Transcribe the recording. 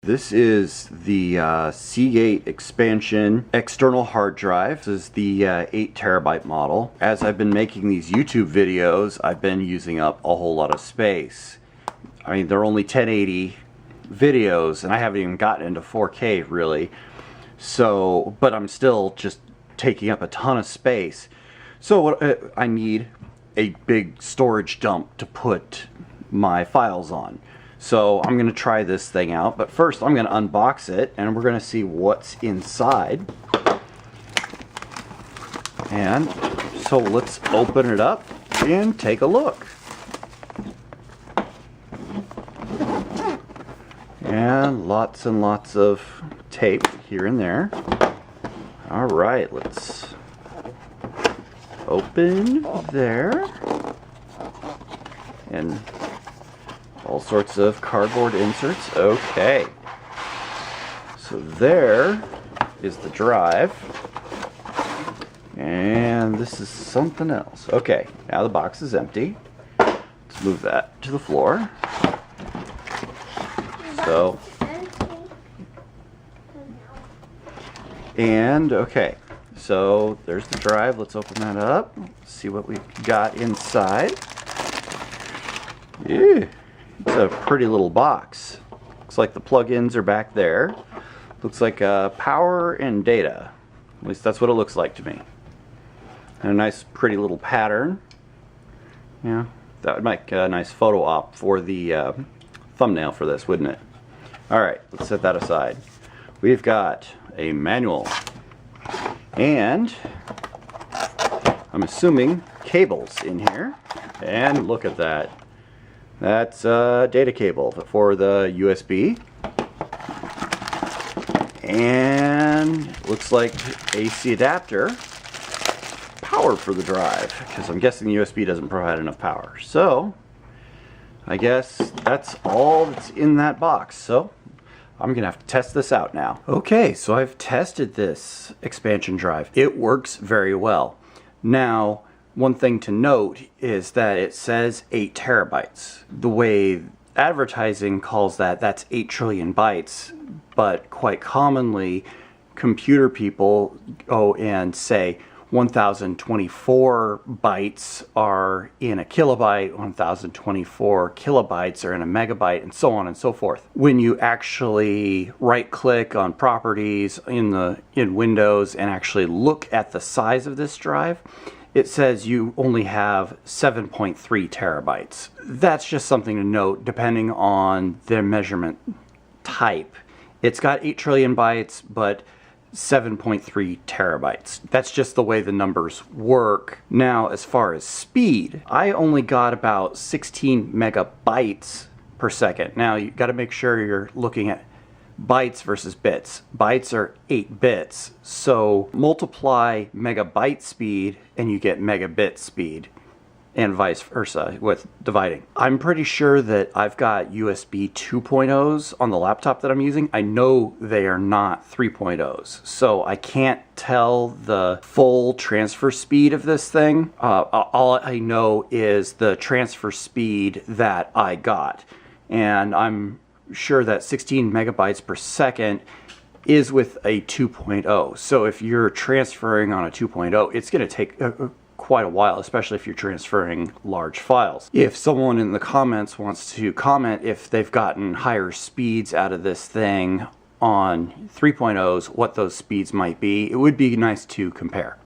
This is the Seagate expansion external hard drive. This is the 8 terabyte model. As I've been making these YouTube videos, I've been using up a whole lot of space. I mean, they're only 1080 videos, and I haven't even gotten into 4K really. So, but I'm still just taking up a ton of space. So what I need a big storage dump to put my files on. So I'm going to try this thing out, but first I'm going to unbox it and we're going to see what's inside. And so let's open it up and take a look. And lots of tape here and there. Alright, let's open there. And all sorts of cardboard inserts. Okay. So there is the drive. And this is something else. Okay, now the box is empty. Let's move that to the floor. So, and okay, so there's the drive. Let's open that up. See what we've got inside. Yeah. It's a pretty little box. Looks like the plugins are back there. Looks like power and data. At least that's what it looks like to me. And a nice pretty little pattern. Yeah, that would make a nice photo op for the thumbnail for this, wouldn't it? Alright, let's set that aside. We've got a manual. And I'm assuming cables in here. And look at that. That's a data cable for the USB. And looks like AC adapter. Power for the drive, because I'm guessing the USB doesn't provide enough power. So, I guess that's all that's in that box. So, I'm going to have to test this out now. Okay, so I've tested this expansion drive. It works very well. Now, one thing to note is that it says 8 terabytes. The way advertising calls that, that's 8 trillion bytes, but quite commonly computer people go and say 1024 bytes are in a kilobyte, 1024 kilobytes are in a megabyte, and so on and so forth. When you actually right click on properties in Windows and actually look at the size of this drive, it says you only have 7.3 terabytes. That's just something to note depending on the measurement type. It's got 8 trillion bytes, but 7.3 terabytes. That's just the way the numbers work. Now, as far as speed, I only got about 16 megabytes per second. Now, you got to make sure you're looking at bytes versus bits. Bytes are 8 bits, so multiply megabyte speed and you get megabit speed, and vice versa with dividing. I'm pretty sure that I've got USB 2.0s on the laptop that I'm using. I know they are not 3.0s, so I can't tell the full transfer speed of this thing. All I know is the transfer speed that I got, and I'm sure that 16 megabytes per second is with a 2.0. So if you're transferring on a 2.0, it's going to take quite a while, especially if you're transferring large files. If someone in the comments wants to comment if they've gotten higher speeds out of this thing on 3.0s, what those speeds might be, it would be nice to compare.